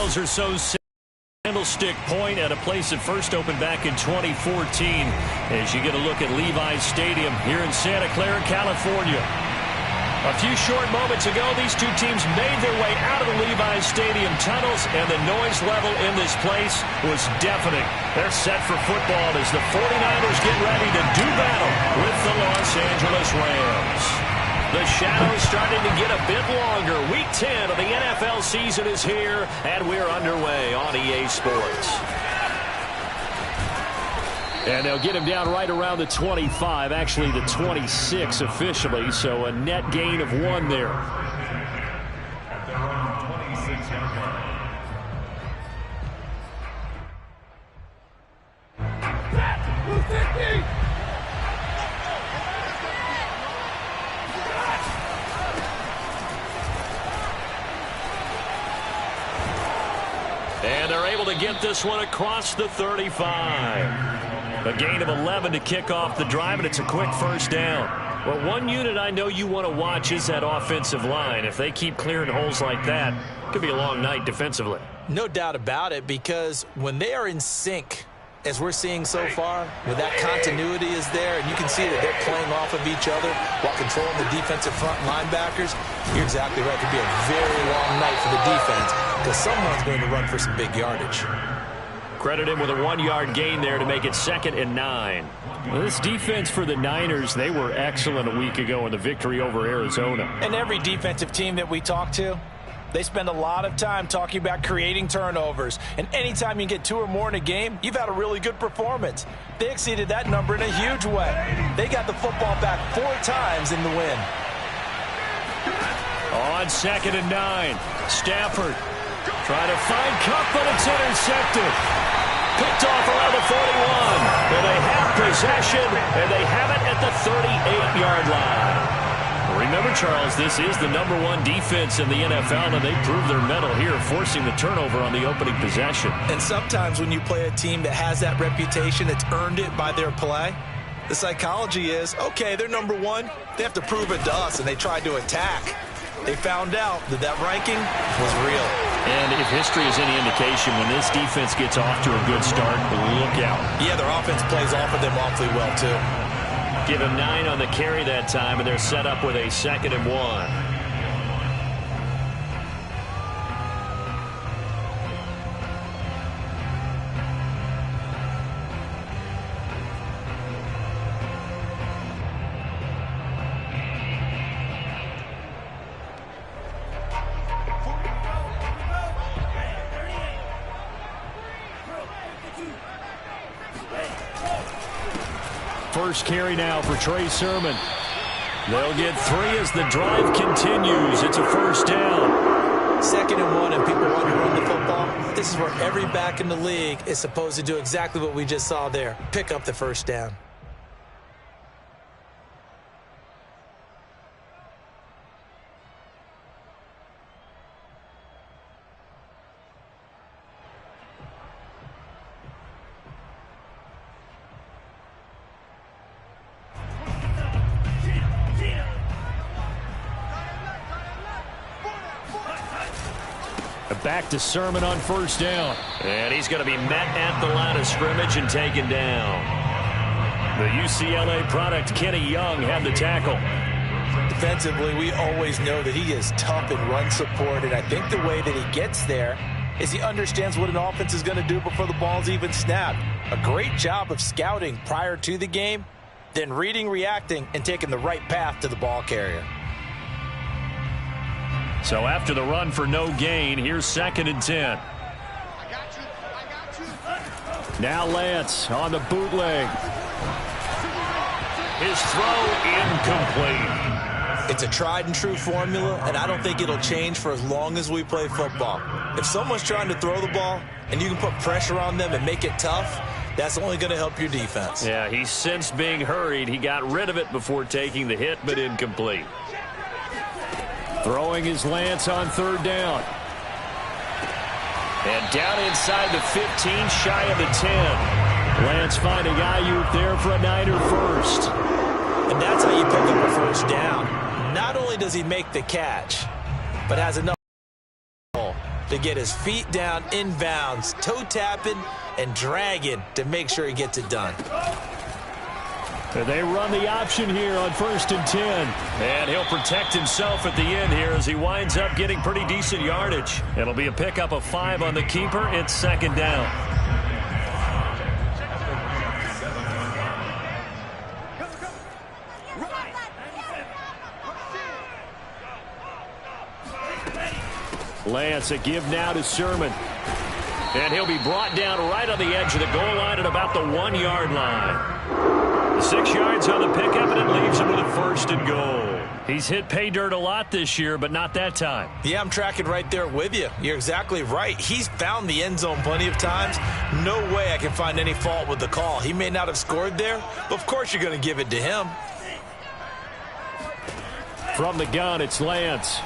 miles or so candlestick point at a place that first opened back in 2014 as you get a look at Levi's Stadium here in Santa Clara, California. A few short moments ago, these two teams made their way out of the Levi's Stadium tunnels, and the noise level in this place was deafening. They're set for football as the 49ers get ready to do battle with the Los Angeles Rams. The shadow's starting to get a bit longer. Week 10 of the NFL season is here, and we're underway on EA Sports. And they'll get him down right around the 25, actually the 26 officially, so a net gain of 1 there. And they're able to get this one across the 35. A gain of 11 to kick off the drive, and it's a quick first down. Well, one unit I know you want to watch is that offensive line. If they keep clearing holes like that, it could be a long night defensively. No doubt about it, because when they are in sync, as we're seeing so far, when that continuity is there, and you can see that they're playing off of each other while controlling the defensive front linebackers, you're exactly right. It could be a very long night for the defense because someone's going to run for some big yardage. Credit him with a 1-yard gain there to make it 2nd and 9. Well, this defense for the Niners, they were excellent a week ago in the victory over Arizona. And every defensive team that we talk to, they spend a lot of time talking about creating turnovers. And anytime you get 2 or more in a game, you've had a really good performance. They exceeded that number in a huge way. They got the football back 4 times in the win. On 2nd and 9, Stafford trying to find Cup, but it's intercepted. Picked off around the 41. And they have possession, and they have it at the 38-yard line. Remember, Charles, this is the #1 defense in the NFL, and they proved their mettle here, forcing the turnover on the opening possession. And sometimes when you play a team that has that reputation, that's earned it by their play, the psychology is, okay, they're #1. They have to prove it to us, and they tried to attack. They found out that that ranking was real. And if history is any indication, when this defense gets off to a good start, look out. Yeah, their offense plays off of them awfully well, too. Give him 9 on the carry that time, and they're set up with a 2nd and 1. First carry now for Trey Sermon. They'll get 3 as the drive continues. It's a first down. 2nd and 1, and people want to run the football. This is where every back in the league is supposed to do exactly what we just saw there. Pick up the first down. Back to Sermon on first down. And he's going to be met at the line of scrimmage and taken down. The UCLA product, Kenny Young, had the tackle. Defensively, we always know that he is tough in run support, and I think the way that he gets there is he understands what an offense is going to do before the ball's even snapped. A great job of scouting prior to the game, then reading, reacting, and taking the right path to the ball carrier. So after the run for no gain, here's 2nd and 10. Now Lance on the bootleg. His throw incomplete. It's a tried and true formula, and I don't think it'll change for as long as we play football. If someone's trying to throw the ball and you can put pressure on them and make it tough, that's only going to help your defense. Yeah, he sensed being hurried. He got rid of it before taking the hit, but incomplete. Throwing his Lance on 3rd down. And down inside the 15, shy of the 10. Lance finding Ayuk there for a Niner first. And that's how you pick up a first down. Not only does he make the catch, but has enough. to get his feet down inbounds, toe tapping and dragging to make sure he gets it done. They run the option here on 1st and 10. And he'll protect himself at the end here as he winds up getting pretty decent yardage. It'll be a pickup of 5 on the keeper. It's 2nd down. Lance, a give now to Sermon. And he'll be brought down right on the edge of the goal line at about the 1-yard line. 6 yards on the pickup, and it leaves him with a 1st and goal. He's hit pay dirt a lot this year, but not that time. Yeah, I'm tracking right there with you. You're exactly right. He's found the end zone plenty of times. No way I can find any fault with the call. He may not have scored there, but of course you're going to give it to him. From the gun, it's Lance.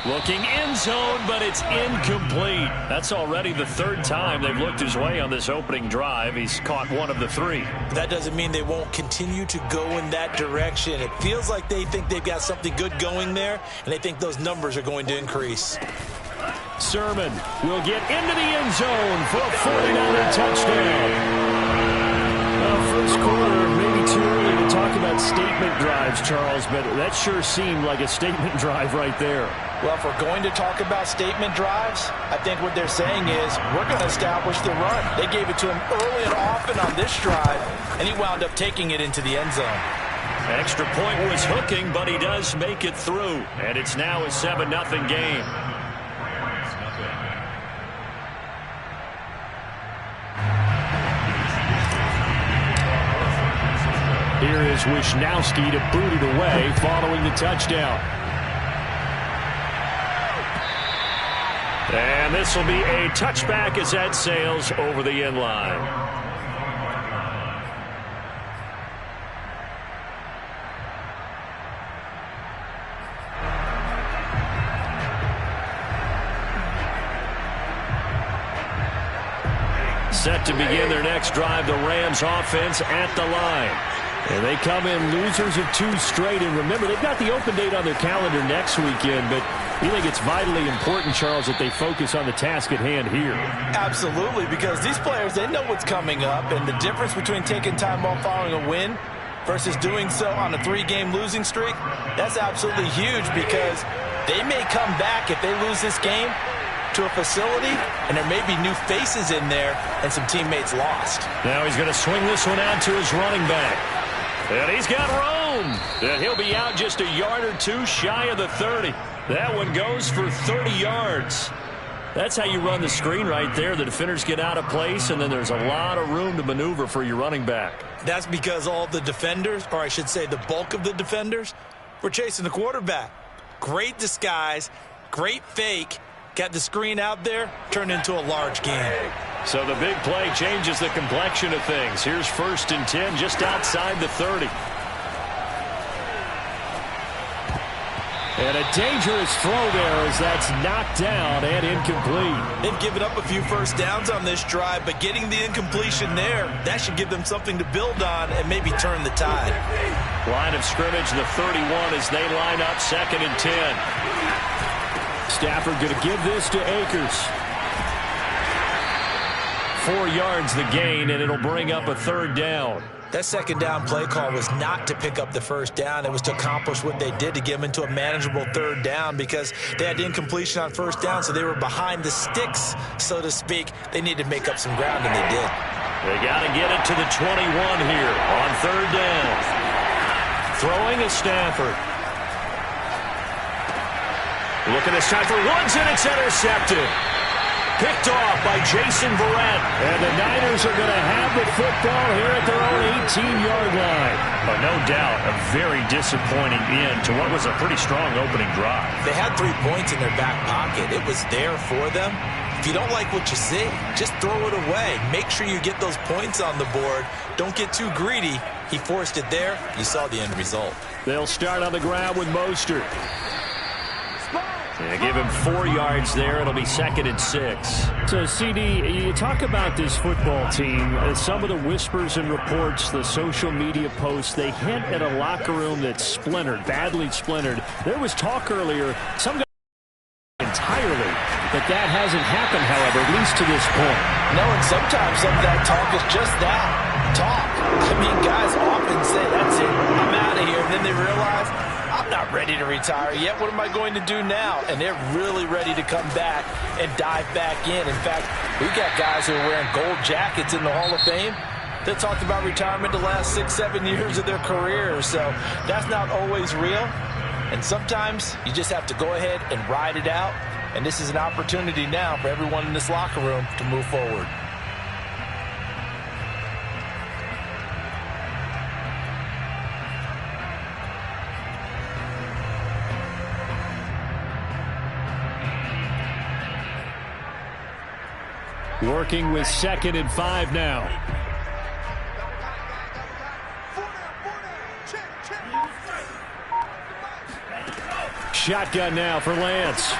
Looking end zone, but it's incomplete. That's already the 3rd time they've looked his way on this opening drive. He's caught 1 of the 3. That doesn't mean they won't continue to go in that direction. It feels like they think they've got something good going there, and they think those numbers are going to increase. Sermon will get into the end zone for a 49er touchdown. First quarter, maybe too early to talk about statement drives, Charles, but that sure seemed like a statement drive right there. Well, if we're going to talk about statement drives, I think what they're saying is we're going to establish the run. They gave it to him early and often on this drive, and he wound up taking it into the end zone. Extra point was hooking, but he does make it through, and it's now a 7-0 game. Here is Wisnowski to boot it away following the touchdown. And this will be a touchback as that sails over the end line. Set to begin their next drive, the Rams offense at the line. And they come in losers of 2 straight. And remember, they've got the open date on their calendar next weekend, but you think it's vitally important, Charles, that they focus on the task at hand here? Absolutely, because these players, they know what's coming up, and the difference between taking time off following a win versus doing so on a 3-game losing streak, that's absolutely huge because they may come back if they lose this game to a facility, and there may be new faces in there and some teammates lost. Now he's going to swing this one out to his running back. And he's got room. And he'll be out just a yard or 2 shy of the 30. That one goes for 30 yards. That's how you run the screen right there. The defenders get out of place, and then there's a lot of room to maneuver for your running back. That's because all the defenders, or I should say the bulk of the defenders, were chasing the quarterback. Great disguise, great fake. Got the screen out there, turned into a large game. So the big play changes the complexion of things. Here's 1st and 10 just outside the 30. And a dangerous throw there as that's knocked down and incomplete. They've given up a few first downs on this drive, but getting the incompletion there, that should give them something to build on and maybe turn the tide. Line of scrimmage, the 31 as they line up 2nd and 10. Stafford going to give this to Akers. 4 yards the gain, and it'll bring up a 3rd down. That 2nd down play call was not to pick up the 1st down. It was to accomplish what they did to get them into a manageable 3rd down because they had incompletion on 1st down, so they were behind the sticks, so to speak. They needed to make up some ground, and they did. They got to get it to the 21 here on 3rd down. Throwing is Stafford. Looking this time for Woods, and it's intercepted. Picked off by Jason Verrett. And the Niners are going to have the football here at their own 18-yard line. But no doubt, a very disappointing end to what was a pretty strong opening drive. They had 3 points in their back pocket. It was there for them. If you don't like what you see, just throw it away. Make sure you get those points on the board. Don't get too greedy. He forced it there. You saw the end result. They'll start on the ground with Mostert. They give him 4 yards there. It'll be 2nd and 6. So, CD, you talk about this football team. Some of the whispers and reports, the social media posts, they hint at a locker room that's splintered, badly splintered. There was talk earlier, some guys But that hasn't happened, however, at least to this point. No, and sometimes some of that talk is just that, talk. I mean, guys often say, that's it, I'm out of here. And then they realize, I'm not ready to retire yet. What am I going to do now? And they're really ready to come back and dive back in. In fact, we've got guys who are wearing gold jackets in the Hall of Fame that talked about retirement the last 6-7 years of their careers. So that's not always real. And sometimes you just have to go ahead and ride it out. And this is an opportunity now for everyone in this locker room to move forward. Working with 2nd and 5 now. Shotgun now for Lance.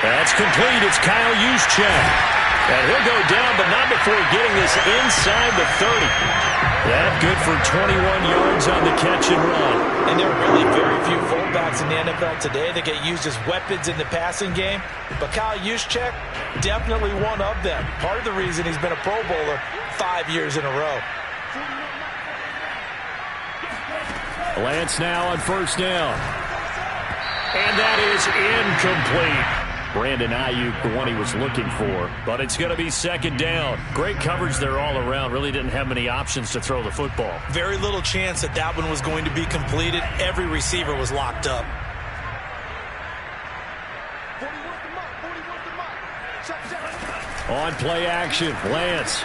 That's complete. It's Kyle Juszczyk. And he'll go down, but not before getting this inside the 30. That good for 21 yards on the catch and run. And there are really very few fullbacks in the NFL today that get used as weapons in the passing game. But Kyle Juszczyk, definitely one of them. Part of the reason he's been a Pro Bowler 5 years in a row. Lance now on 1st down. And that is incomplete. Brandon Ayuk, the one he was looking for. But it's going to be 2nd down. Great coverage there all around. Really didn't have many options to throw the football. Very little chance that that one was going to be completed. Every receiver was locked up. On play action, Lance.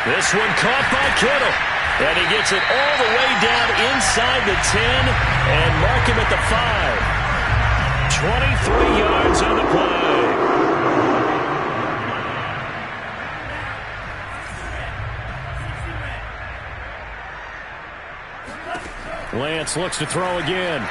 This one caught by Kittle. And he gets it all the way down inside the 10 and mark him at the 5. 23 yards on the play. Lance looks to throw again.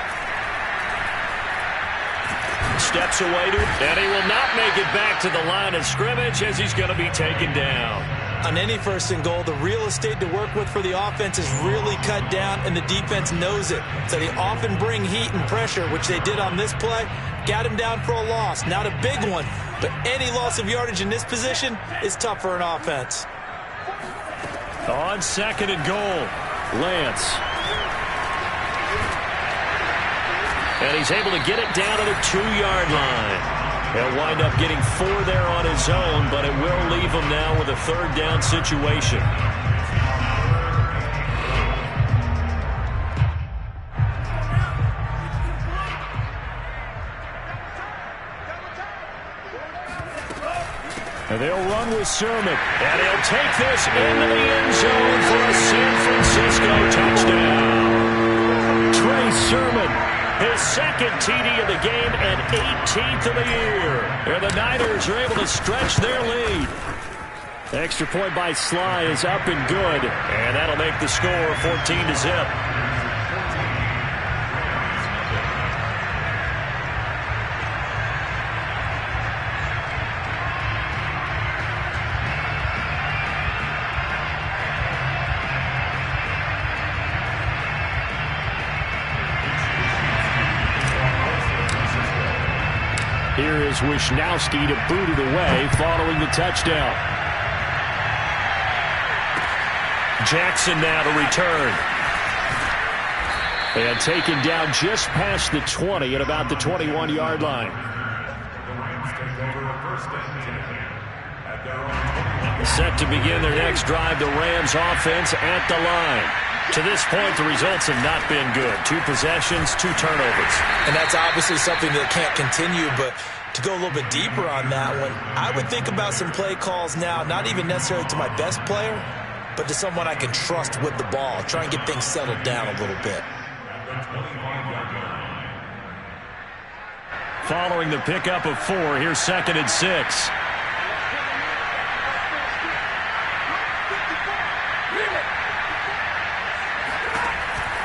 Steps away to it, and he will not make it back to the line of scrimmage as he's going to be taken down. On any 1st and goal, the real estate to work with for the offense is really cut down, and the defense knows it. So they often bring heat and pressure, which they did on this play. Got him down for a loss. Not a big one, but any loss of yardage in this position is tough for an offense. On 2nd and goal, Lance. And he's able to get it down to the 2-yard line. He'll wind up getting 4 there on his own, but it will leave him now with a 3rd down situation. And they'll run with Sermon. And he'll take this into the end zone for a San Francisco touchdown. Trey Sermon, his 2nd TD of the game and 18th of the year. And the Niners are able to stretch their lead. The extra point by Sly is up and good. And that'll make the score 14-0. Here is Wisnowski to boot it away following the touchdown. Jackson now to return. And taken down just past the 20 at about the 21-yard line. Set to begin their next drive, the Rams offense at the line. To this point, the results have not been good. 2 possessions, 2 turnovers. And that's obviously something that can't continue, but to go a little bit deeper on that one, I would think about some play calls now, not even necessarily to my best player, but to someone I can trust with the ball. Try and get things settled down a little bit. Following the pickup of 4, here's 2nd and 6.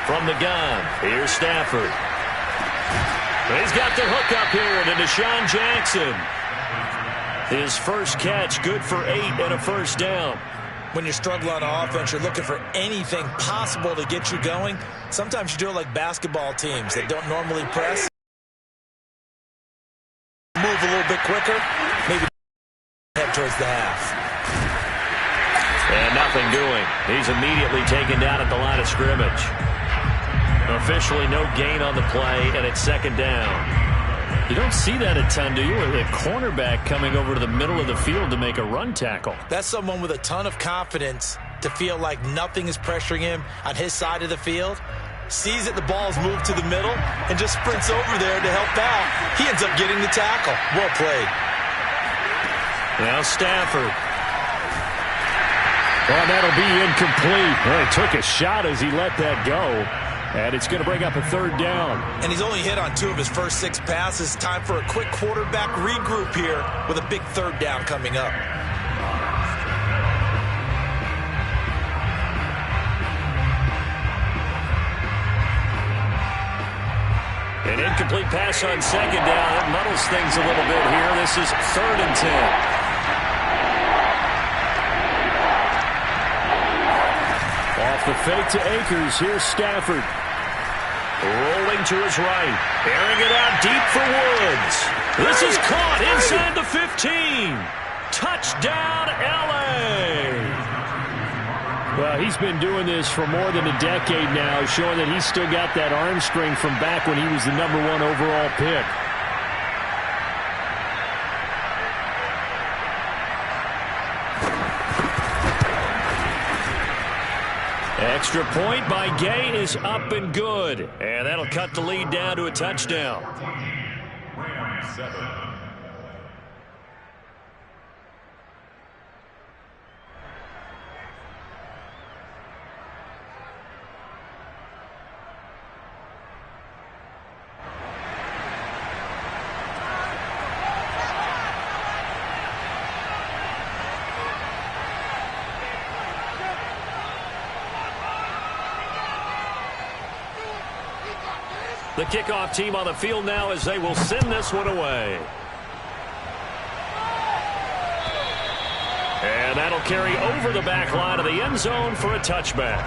From the gun, here's Stafford. He's got the hook up here to Deshaun Jackson. His first catch, good for 8 and a 1st down. when you're struggling on offense, you're looking for anything possible to get you going. Sometimes you do it like basketball teams that don't normally press. Move a little bit quicker, maybe head towards the half. And nothing doing. He's immediately taken down at the line of scrimmage. Officially no gain on the play, and it's second down. You don't see that a ton, do you? A cornerback coming over to the middle of the field to make a run tackle. That's someone with a ton of confidence to feel like nothing is pressuring him on his side of the field. Sees that the ball's moved to the middle and just sprints over there to help out. He ends up getting the tackle. Well played. Now Stafford. Well, that'll be incomplete. Well, he took a shot as he let that go. And it's going to bring up a third down. And he's only hit on 2 of his first 6 passes. Time for a quick quarterback regroup here with a big third down coming up. An incomplete pass on second down. That muddles things a little bit here. This is 3rd and 10. Off the fake to Akers. Here's Stafford. Rolling to his right. Airing it out deep for Woods. This is caught inside the 15. Touchdown, L.A. Well, he's been doing this for more than a decade now, showing that he's still got that arm strength from back when he was the #1 overall pick. Extra point by Gay is up and good. And that'll cut the lead down to a touchdown. The kickoff team on the field now as they will send this one away. And that'll carry over the back line of the end zone for a touchback.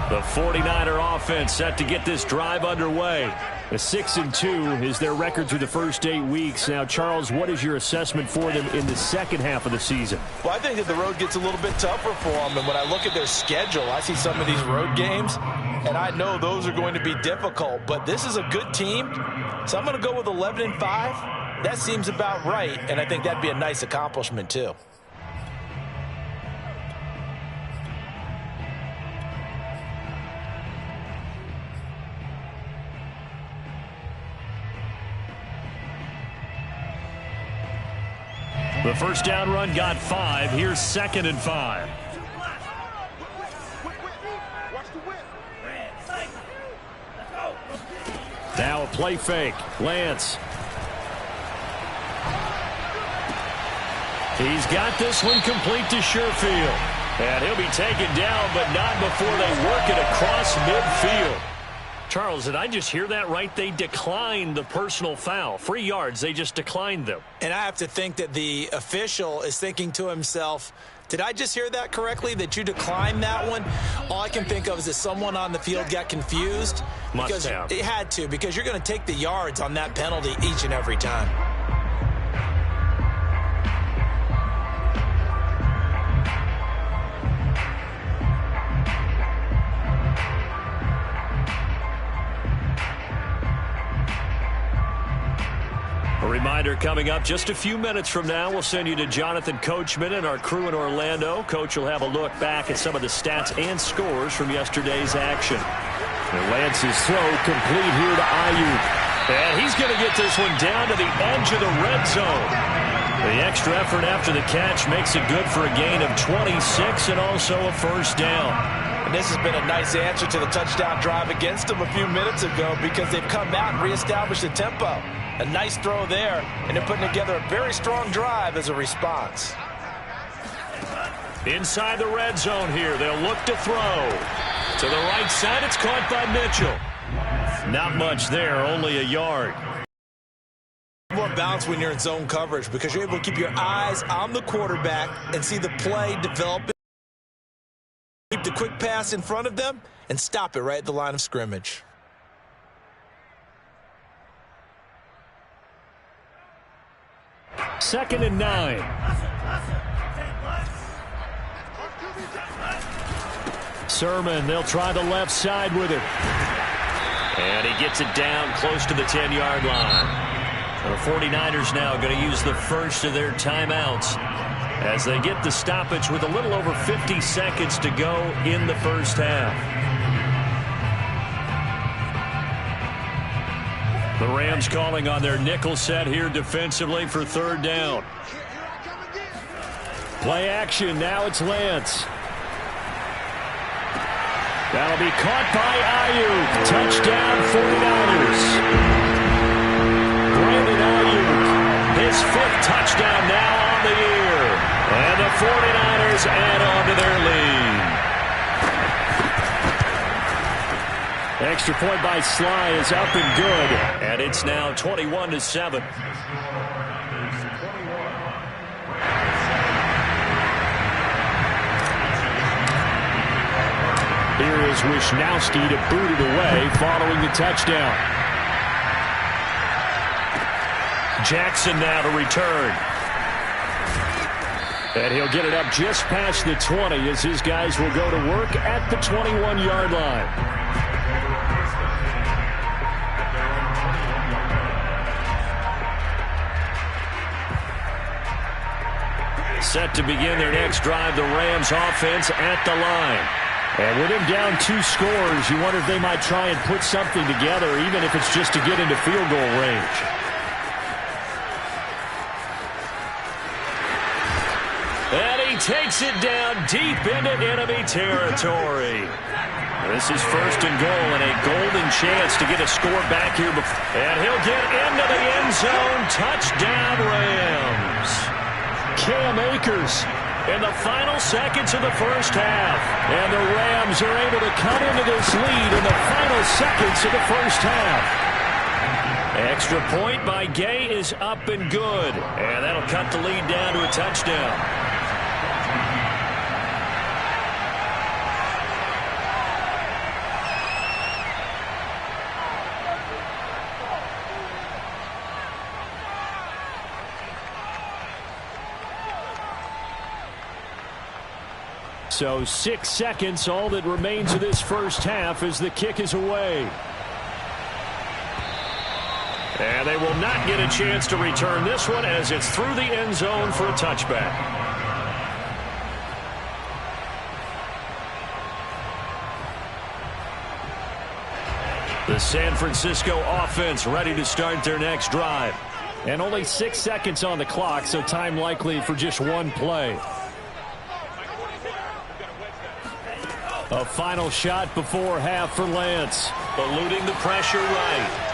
The 49er offense set to get this drive underway. A 6-2 is their record through the first 8 weeks. Now, Charles, what is your assessment for them in the second half of the season? Well, I think that the road gets a little bit tougher for them. And when I look at their schedule, I see some of these road games, and I know those are going to be difficult. But this is a good team, so I'm going to go with 11-5. That seems about right, and I think that'd be a nice accomplishment, too. The first down run got 5. Here's 2nd and 5. Now a play fake. Lance. He's got this one complete to Sherfield. And he'll be taken down, but not before they work it across midfield. Charles, did I just hear that right? They declined the personal foul. 3 yards, they just declined them. And I have to think that the official is thinking to himself, did I just hear that correctly, that you declined that one? All I can think of is that someone on the field got confused. Must have. It had to, because you're going to take the yards on that penalty each and every time. A reminder coming up just a few minutes from now, we'll send you to Jonathan Coachman and our crew in Orlando. Coach will have a look back at some of the stats and scores from yesterday's action. And Lance's throw complete here to Ayuk. And he's going to get this one down to the edge of the red zone. The extra effort after the catch makes it good for a gain of 26 and also a first down. And this has been a nice answer to the touchdown drive against them a few minutes ago, because they've come out and reestablished the tempo. A nice throw there, and they're putting together a very strong drive as a response. Inside the red zone here. They'll look to throw. To the right side, it's caught by Mitchell. Not much there, only a yard. More balance when you're in zone coverage because you're able to keep your eyes on the quarterback and see the play develop. Keep the quick pass in front of them and stop it right at the line of scrimmage. Second and 9. Sermon, they'll try the left side with it. And he gets it down close to the 10-yard line. The 49ers now going to use the first of their timeouts as they get the stoppage with a little over 50 seconds to go in the first half. The Rams calling on their nickel set here defensively for third down. Play action. Now it's Lance. That'll be caught by Ayuk. Touchdown 49ers. Brandon Ayuk, his 5th touchdown now on the year. And the 49ers add on to their lead. Extra point by Sly is up and good. And it's now 21-7. Here is Wisnowski to boot it away following the touchdown. Jackson now to return. And he'll get it up just past the 20 as his guys will go to work at the 21-yard line. Set to begin their next drive, the Rams offense at the line. And with him down 2 scores, you wonder if they might try and put something together, even if it's just to get into field goal range. And he takes it down deep into enemy territory. This is first and goal and a golden chance to get a score back here. And he'll get into the end zone. Touchdown, Rams. Cam Akers in the final seconds of the first half. And the Rams are able to cut into this lead in the final seconds of the first half. Extra point by Gay is up and good. And that'll cut the lead down to a touchdown. So 6 seconds, all that remains of this first half as the kick is away. And they will not get a chance to return this one as it's through the end zone for a touchback. The San Francisco offense ready to start their next drive. And only 6 seconds on the clock, so time likely for just one play. A final shot before half for Lance. Eluding the pressure right.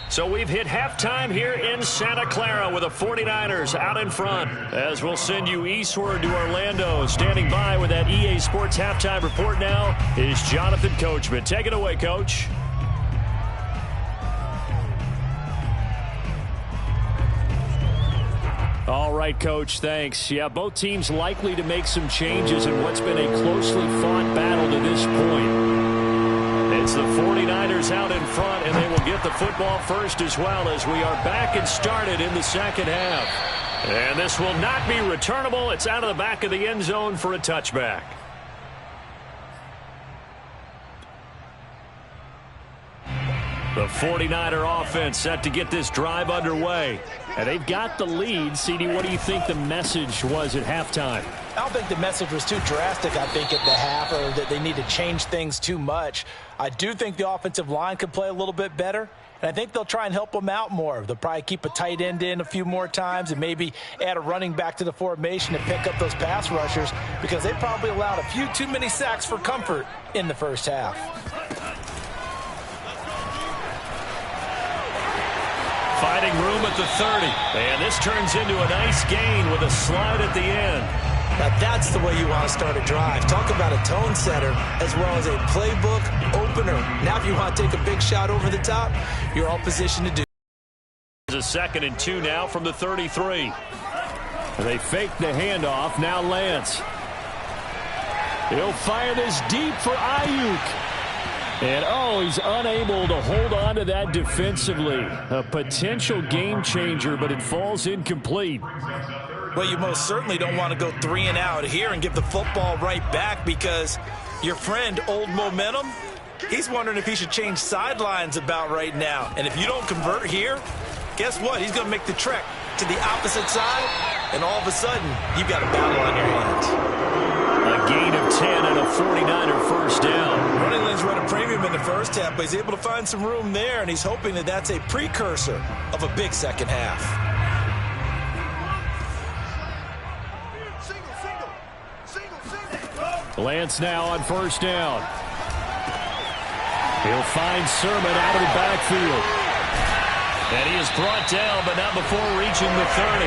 So we've hit halftime here in Santa Clara with the 49ers out in front. As we'll send you eastward to Orlando. Standing by with that EA Sports halftime report now is Jonathan Coachman. Take it away, Coach. All right, Coach, thanks. Yeah, both teams likely to make some changes in what's been a closely fought battle to this point. It's the 49ers out in front, and they will get the football first as well as we are back and started in the second half. And this will not be returnable. It's out of the back of the end zone for a touchback. The 49er offense set to get this drive underway. And they've got the lead. CD, what do you think the message was at halftime? I don't think the message was too drastic, I think, at the half, or that they need to change things too much. I do think the offensive line could play a little bit better, and I think they'll try and help them out more. They'll probably keep a tight end in a few more times and maybe add a running back to the formation to pick up those pass rushers because they probably allowed a few too many sacks for comfort in the first half. Finding room at the 30. And this turns into a nice gain with a slide at the end. Now that's the way you want to start a drive. Talk about a tone setter as well as a playbook opener. Now if you want to take a big shot over the top, you're all positioned to do. It's a 2nd and 2 now from the 33. They fake the handoff. Now Lance. He'll fire this deep for Ayuk. And, he's unable to hold on to that defensively. A potential game changer, but it falls incomplete. Well, you most certainly don't want to go 3 and out here and give the football right back because your friend, Old Momentum, he's wondering if he should change sidelines about right now. And if you don't convert here, guess what? He's going to make the trek to the opposite side, and all of a sudden, you've got a battle on your hands. A gain of 10 and a 49er first down. Running lanes run a premium in the first half, but he's able to find some room there, and he's hoping that that's a precursor of a big second half. Lance now on first down. He'll find Sermon out of the backfield. And he is brought down, but not before reaching the 30.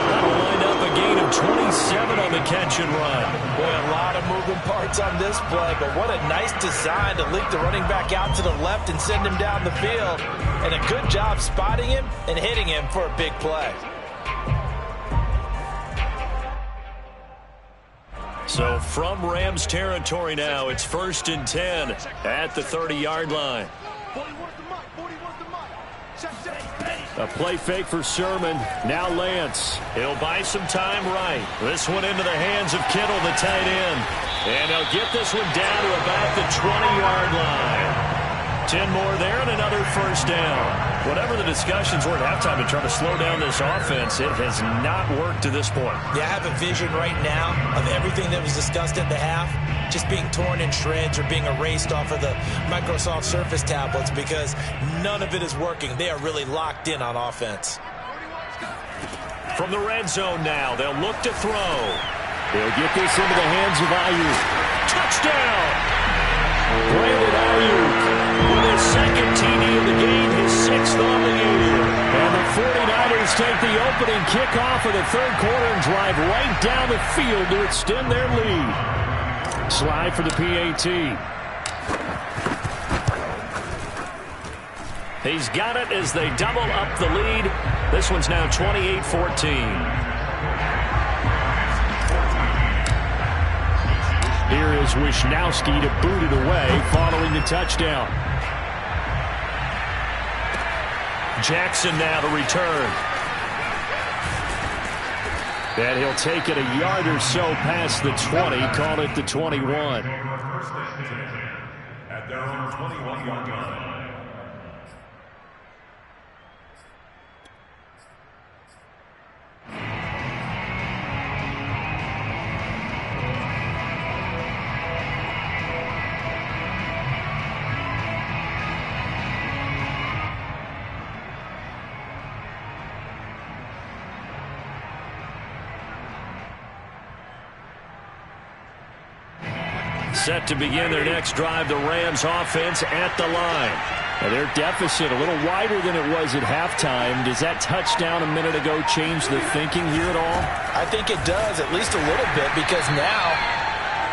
That'll wind up a gain of 27 on the catch and run. Boy, a lot of moving parts on this play, but what a nice design to leak the running back out to the left and send him down the field. And a good job spotting him and hitting him for a big play. So from Rams territory now, it's 1st and 10 at the 30-yard line. A play fake for Sermon. Now Lance. He'll buy some time right. This one into the hands of Kittle, the tight end. And he'll get this one down to about the 20-yard line. 10 more there and another first down. Whatever the discussions were at halftime to try to slow down this offense, it has not worked to this point. Yeah, I have a vision right now of everything that was discussed at the half just being torn in shreds or being erased off of the Microsoft Surface tablets because none of it is working. They are really locked in on offense. From the red zone now, they'll look to throw. They'll get this into the hands of Ayuk. Touchdown! Brandon Ayuk with his 2nd TD of the game, his 6th on the year. And the 49ers take the opening kickoff of the 3rd quarter and drive right down the field to extend their lead. Slide for the PAT. He's got it as they double up the lead. This one's now 28-14. Here is Wisnowski to boot it away following the touchdown. Jackson now to return. And he'll take it a yard or so past the 20, call it the 21. At their own 21-yard line. Set to begin their next drive, the Rams offense at the line. And their deficit a little wider than it was at halftime. Does that touchdown a minute ago change the thinking here at all? I think it does, at least a little bit, because now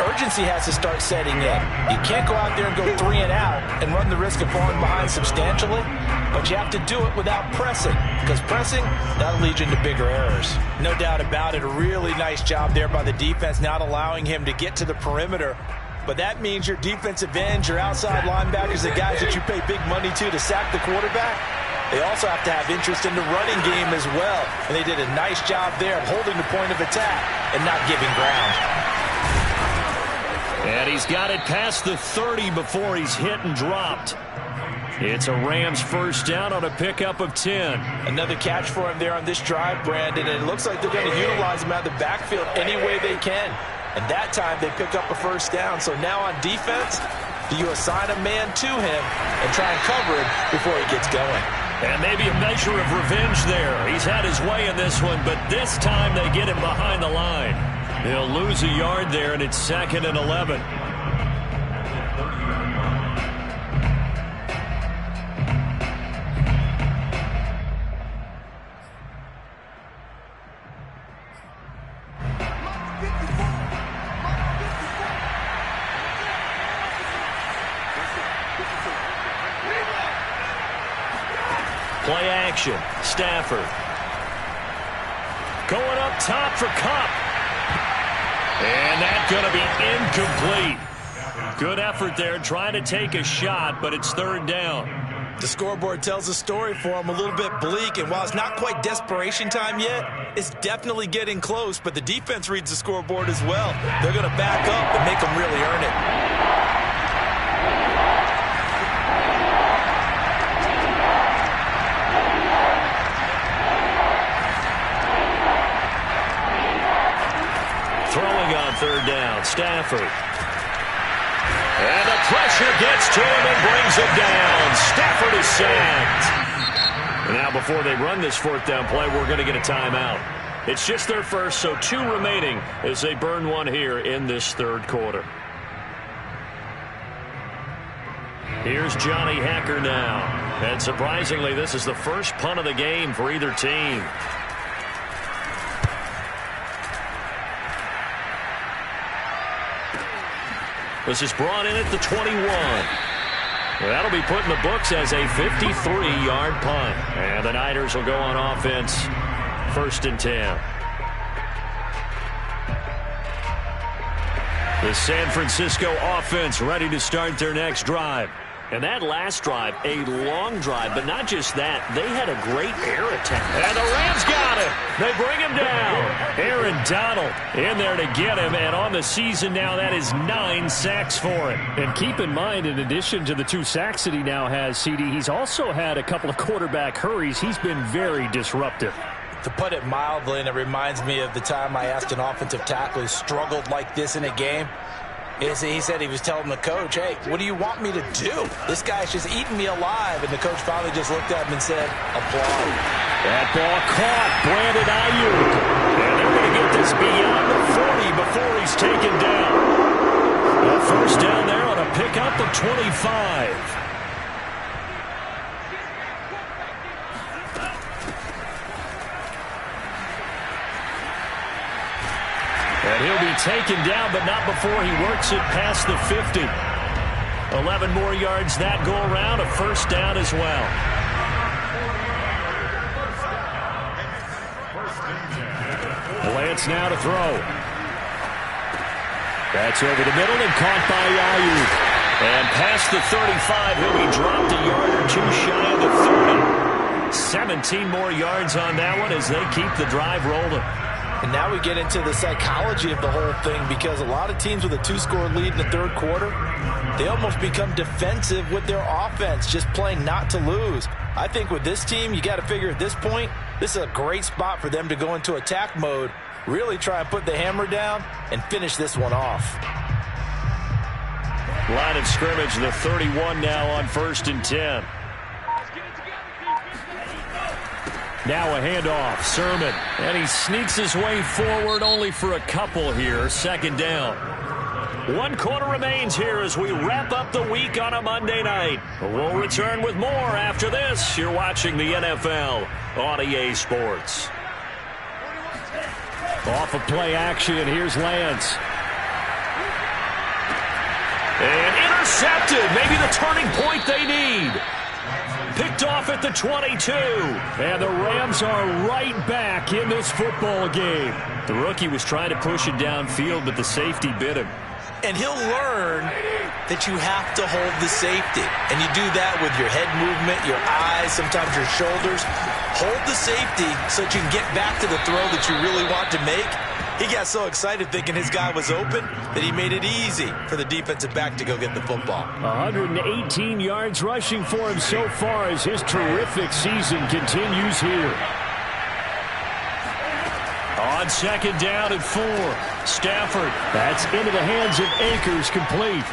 urgency has to start setting in. You can't go out there and go 3 and out and run the risk of falling behind substantially, but you have to do it without pressing, because pressing, that'll lead you into bigger errors. No doubt about it, a really nice job there by the defense, not allowing him to get to the perimeter. But that means your defensive ends, your outside linebackers, the guys that you pay big money to sack the quarterback, they also have to have interest in the running game as well. And they did a nice job there of holding the point of attack and not giving ground. And he's got it past the 30 before he's hit and dropped. It's a Rams first down on a pickup of 10. Another catch for him there on this drive, Brandon. And it looks like they're going to utilize him out of the backfield any way they can. And that time they pick up a first down. So now on defense, do you assign a man to him and try and cover him before he gets going? And maybe a measure of revenge there. He's had his way in this one, but this time they get him behind the line. He'll lose a yard there, and it's 2nd and 11. Play action. Stafford. Going up top for Kupp. And that's going to be incomplete. Good effort there trying to take a shot, but it's third down. The scoreboard tells a story for him, a little bit bleak, and while it's not quite desperation time yet, it's definitely getting close, but the defense reads the scoreboard as well. They're going to back up and make them really earn it. Throwing on third down, Stafford. And the pressure gets to him and brings him down. Stafford is sacked. And now before they run this fourth down play, we're going to get a timeout. It's just their first, so 2 remaining as they burn one here in this third quarter. Here's Johnny Hacker now. And surprisingly, this is the first punt of the game for either team. This is brought in at the 21. That'll be put in the books as a 53-yard punt. And the Niners will go on offense, 1st and 10. The San Francisco offense ready to start their next drive. And that last drive, a long drive, but not just that. They had a great air attack. And the Rams got him. They bring him down. Aaron Donald in there to get him. And on the season now, that is 9 sacks for him. And keep in mind, in addition to the 2 sacks that he now has, CD, he's also had a couple of quarterback hurries. He's been very disruptive. To put it mildly, and it reminds me of the time I asked an offensive tackle who struggled like this in a game. He said he was telling the coach, hey, what do you want me to do? This guy's just eating me alive. And the coach finally just looked at him and said, applaud. That ball caught. Brandon Ayuk. And they're going to get this beyond the 40 before he's taken down. A first down there on a pickup of 25. And he'll be taken down, but not before he works it past the 50. 11 more yards that go around, a first down as well. Lance now to throw. That's over the middle and caught by Ayuk. And past the 35, he'll be dropped a yard or 2 shy of the 30. 17 more yards on that one as they keep the drive rolling. And now we get into the psychology of the whole thing, because a lot of teams with a 2-score lead in the third quarter, they almost become defensive with their offense, just playing not to lose. I think with this team, you got to figure at this point, this is a great spot for them to go into attack mode, really try and put the hammer down and finish this one off. Line of scrimmage, the 31 now on 1st and 10. Now a handoff, Sermon, and he sneaks his way forward only for a couple here, 2nd down. 1 quarter remains here as we wrap up the week on a Monday night. We'll return with more after this. You're watching the NFL on EA Sports. Off of play action, here's Lance. And intercepted, maybe the turning point they need. Picked off at the 22. And the Rams are right back in this football game. The rookie was trying to push it downfield, but the safety bit him. And he'll learn that you have to hold the safety. And you do that with your head movement, your eyes, sometimes your shoulders. Hold the safety so that you can get back to the throw that you really want to make. He got so excited thinking his guy was open that he made it easy for the defensive back to go get the football. 118 yards rushing for him so far as his terrific season continues here. On 2nd down and 4. Stafford. That's into the hands of Akers, complete.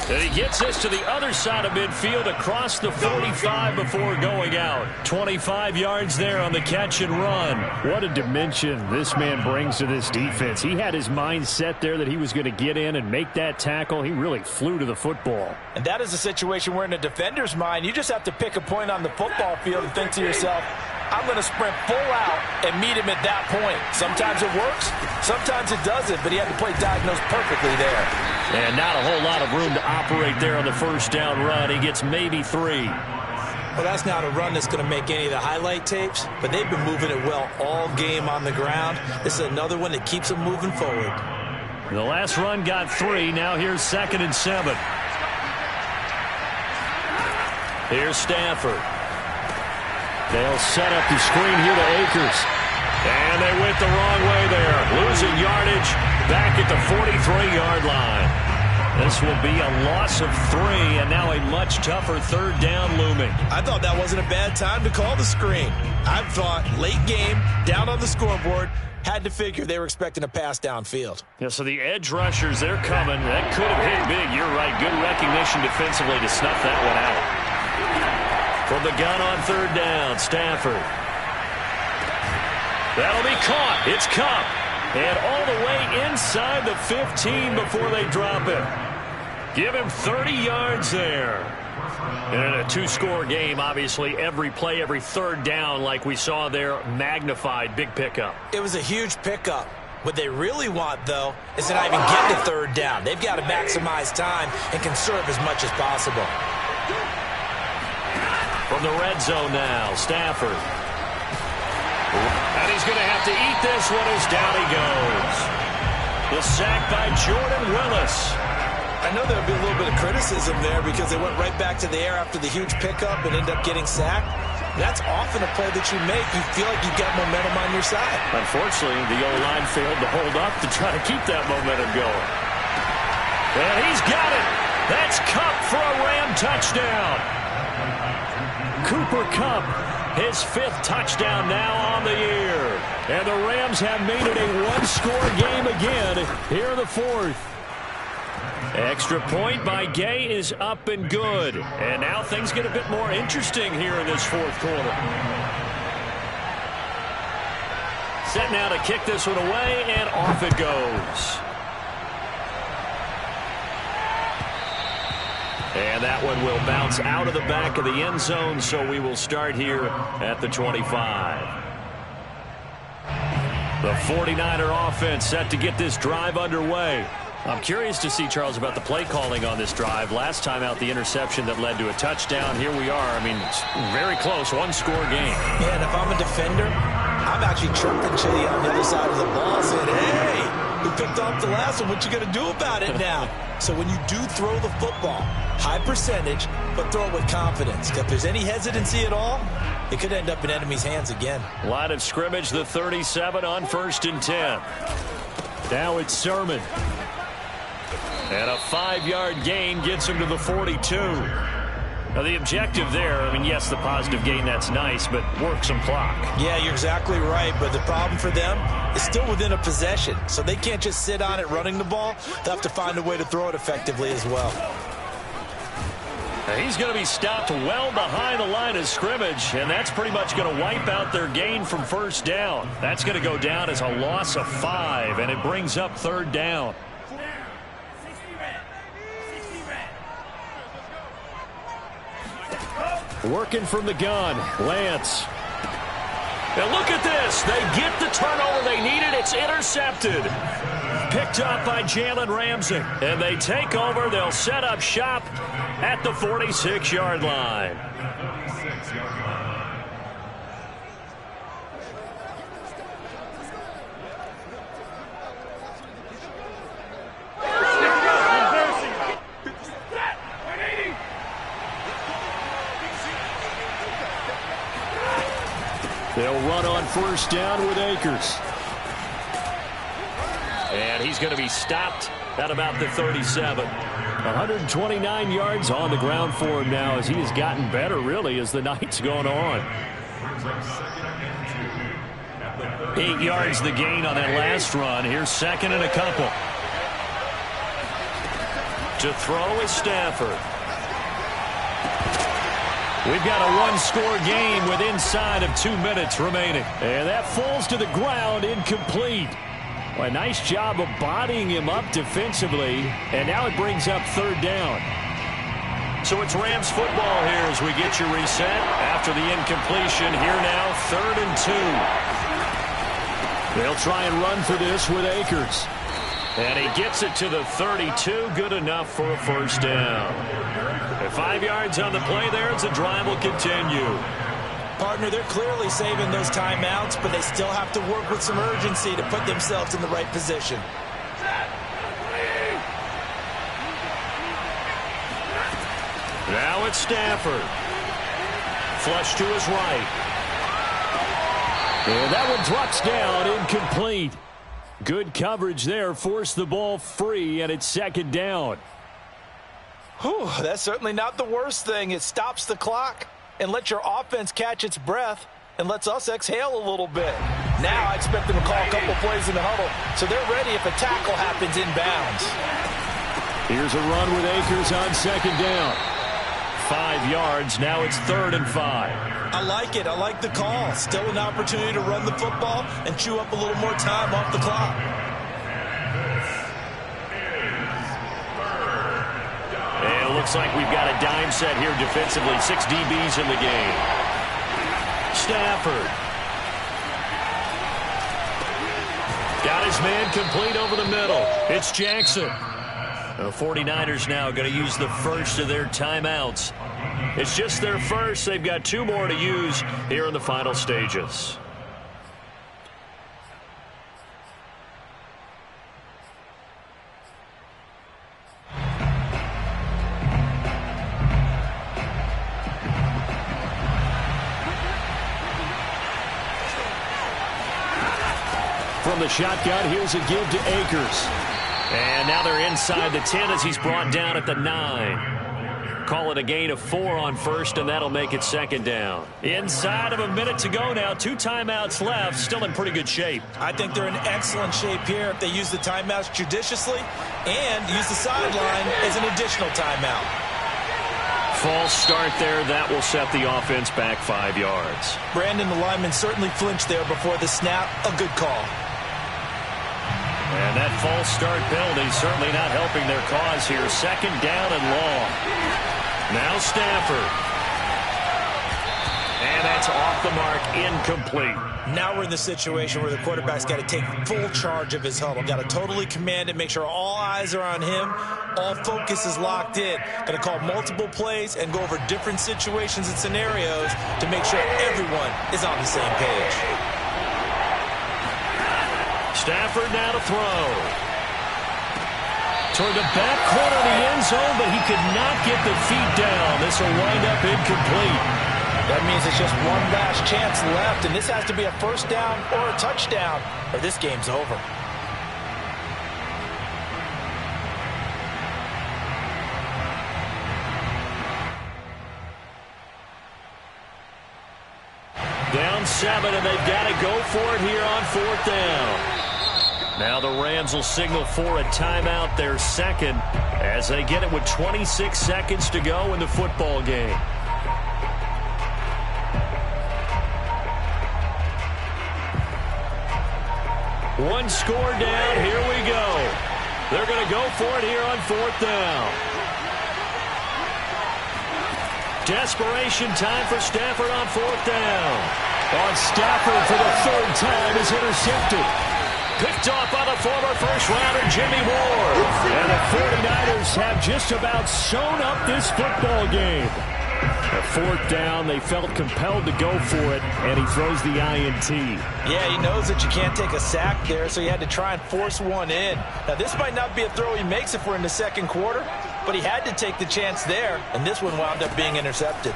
And he gets this to the other side of midfield across the 45 before going out. 25 yards there on the catch and run. What a dimension this man brings to this defense. He had his mind set there that he was going to get in and make that tackle. He really flew to the football. And that is a situation where in a defender's mind, you just have to pick a point on the football field and think to yourself, I'm going to sprint full out and meet him at that point. Sometimes it works, sometimes it doesn't, but he had to play diagnose perfectly there. And not a whole lot of room to operate there on the first down run. He gets maybe 3. Well, that's not a run that's going to make any of the highlight tapes, but they've been moving it well all game on the ground. This is another one that keeps them moving forward. The last run got 3. Now here's 2nd and 7. Here's Stafford. They'll set up the screen here to Akers. And they went the wrong way there. Losing yardage back at the 43-yard line. This will be a loss of 3, and now a much tougher 3rd down looming. I thought that wasn't a bad time to call the screen. I thought late game, down on the scoreboard, had to figure they were expecting a pass downfield. Yeah, so the edge rushers, they're coming. That could have hit big. You're right. Good recognition defensively to snuff that one out. From the gun on 3rd down, Stafford. That'll be caught. It's Kupp. And all the way inside the 15 before they drop it. Give him 30 yards there. And in a 2-score game, obviously, every play, every 3rd down, like we saw there, magnified. Big pickup. It was a huge pickup. What they really want, though, is to not even get to 3rd down. They've got to maximize time and conserve as much as possible. From the red zone now, Stafford. And he's going to have to eat this one as down he goes. The sack by Jordan Willis. I know there'll be a little bit of criticism there because they went right back to the air after the huge pickup and ended up getting sacked. That's often a play that you make. You feel like you've got momentum on your side. Unfortunately, the O-line failed to hold up to try to keep that momentum going. And he's got it. That's Kupp for a Ram touchdown. Cooper Kupp, his 5th touchdown now on the year. And the Rams have made it a 1-score game again here in the 4th. Extra point by Gay is up and good. And now things get a bit more interesting here in this 4th quarter. Set now to kick this one away, and off it goes. And that one will bounce out of the back of the end zone, so we will start here at the 25. The 49er offense set to get this drive underway. I'm curious to see, Charles, about the play calling on this drive. Last time out, the interception that led to a touchdown. Here we are. I mean, it's very close, 1-score game. Yeah, and if I'm a defender, I'm actually chirping to you on the other side of the ball saying, hey, you picked off the last one. What you going to do about it now? So when you do throw the football, high percentage, but throw it with confidence. If there's any hesitancy at all, it could end up in enemy's hands again. Line of scrimmage, the 37 on 1st and 10. Now it's Sermon. And a 5-yard gain gets him to the 42. Now, the objective there, I mean, yes, the positive gain, that's nice, but work some clock. Yeah, you're exactly right, but the problem for them is still within a possession, so they can't just sit on it running the ball. They'll have to find a way to throw it effectively as well. Now, he's going to be stopped well behind the line of scrimmage, and that's pretty much going to wipe out their gain from 1st down. That's going to go down as a loss of 5, and it brings up 3rd down. Working from the gun, Lance. And look at this. They get the turnover they needed. It's intercepted. Picked up by Jalen Ramsey. And they take over. They'll set up shop at the 46-yard line. They'll run on 1st down with Akers. And he's going to be stopped at about the 37. 129 yards on the ground for him now as he has gotten better, really, as the night's going on. 8 yards the gain on that last run. Here's 2nd and a couple. To throw is Stafford. We've got a 1-score game with inside of 2 minutes remaining. And that falls to the ground, incomplete. Well, a nice job of bodying him up defensively. And now it brings up 3rd down. So it's Rams football here as we get your reset. After the incompletion, here now, 3rd and 2. They'll try and run for this with Akers. And he gets it to the 32. Good enough for a first down. And 5 yards on the play there as the drive will continue. Partner, they're clearly saving those timeouts, but they still have to work with some urgency to put themselves in the right position. Now it's Stafford. Flush to his right. And that one drops down, incomplete. Good coverage there, forced the ball free, and it's second down. Whew, that's certainly not the worst thing. It stops the clock and lets your offense catch its breath and lets us exhale a little bit. Now I expect them to call a couple plays in the huddle, so they're ready if a tackle happens inbounds. Here's a run with Akers on second down. 5 yards, now it's 3rd and 5. I like it. I like the call. Still an opportunity to run the football and chew up a little more time off the clock. And it looks like we've got a dime set here defensively. 6 DBs in the game. Stafford. Got his man complete over the middle. It's Jackson. The 49ers now going to use the first of their timeouts. It's just their first. They've got 2 more to use here in the final stages. From the shotgun, here's a give to Akers. And now they're inside the 10 as he's brought down at the 9. Call it a gain of 4 on first, and that'll make it second down. Inside of a minute to go now. 2 timeouts left. Still in pretty good shape. I think they're in excellent shape here if they use the timeouts judiciously and use the sideline as an additional timeout. False start there. That will set the offense back 5 yards. Brandon, the lineman, certainly flinched there before the snap. A good call. And that false start penalty certainly not helping their cause here. Second down and long. Now Stafford. And that's off the mark, incomplete. Now we're in the situation where the quarterback's got to take full charge of his huddle. Got to totally command it, make sure all eyes are on him. All focus is locked in. Got to call multiple plays and go over different situations and scenarios to make sure everyone is on the same page. Stafford now to throw. Toward the back corner of the end zone, but he could not get the feet down. This will wind up incomplete. That means it's just one last chance left, and this has to be a first down or a touchdown, or this game's over. Down 7, and they've got to go for it here on 4th down. Now the Rams will signal for a timeout, their second, as they get it with 26 seconds to go in the football game. One score down. Here we go. They're going to go for it here on 4th down. Desperation time for Stafford on 4th down. On Stafford for the 3rd time is intercepted. Picked off by the former first-rounder Jimmy Ward. And the 49ers have just about sewn up this football game. At 4th down, they felt compelled to go for it, and he throws the INT. Yeah, he knows that you can't take a sack there, so he had to try and force one in. Now, this might not be a throw he makes if we're in the second quarter, but he had to take the chance there, and this one wound up being intercepted.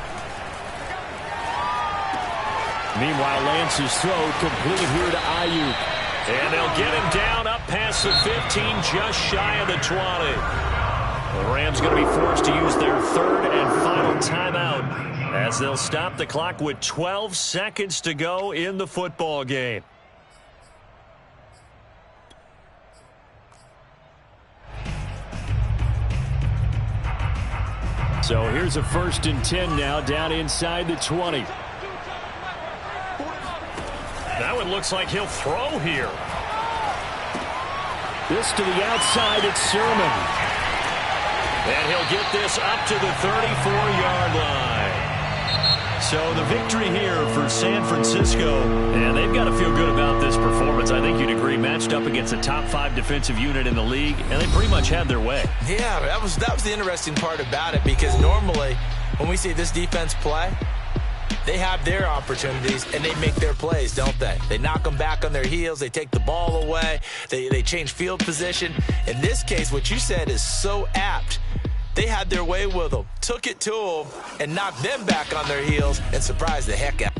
Meanwhile, Lance's throw complete here to Ayuk. And they'll get him down up past the 15, just shy of the 20. The Rams going to be forced to use their 3rd and final timeout as they'll stop the clock with 12 seconds to go in the football game. So here's a 1st and 10 now down inside the 20. That one looks like he'll throw here. This to the outside, it's Sermon. And he'll get this up to the 34-yard line. So the victory here for San Francisco, and they've got to feel good about this performance. I think you'd agree, matched up against a top 5 defensive unit in the league, and they pretty much had their way. Yeah, that was the interesting part about it, because normally when we see this defense play, they have their opportunities and they make their plays, don't they? They knock them back on their heels. They take the ball away. They change field position. In this case, what you said is so apt. They had their way with them, took it to them, and knocked them back on their heels and surprised the heck out.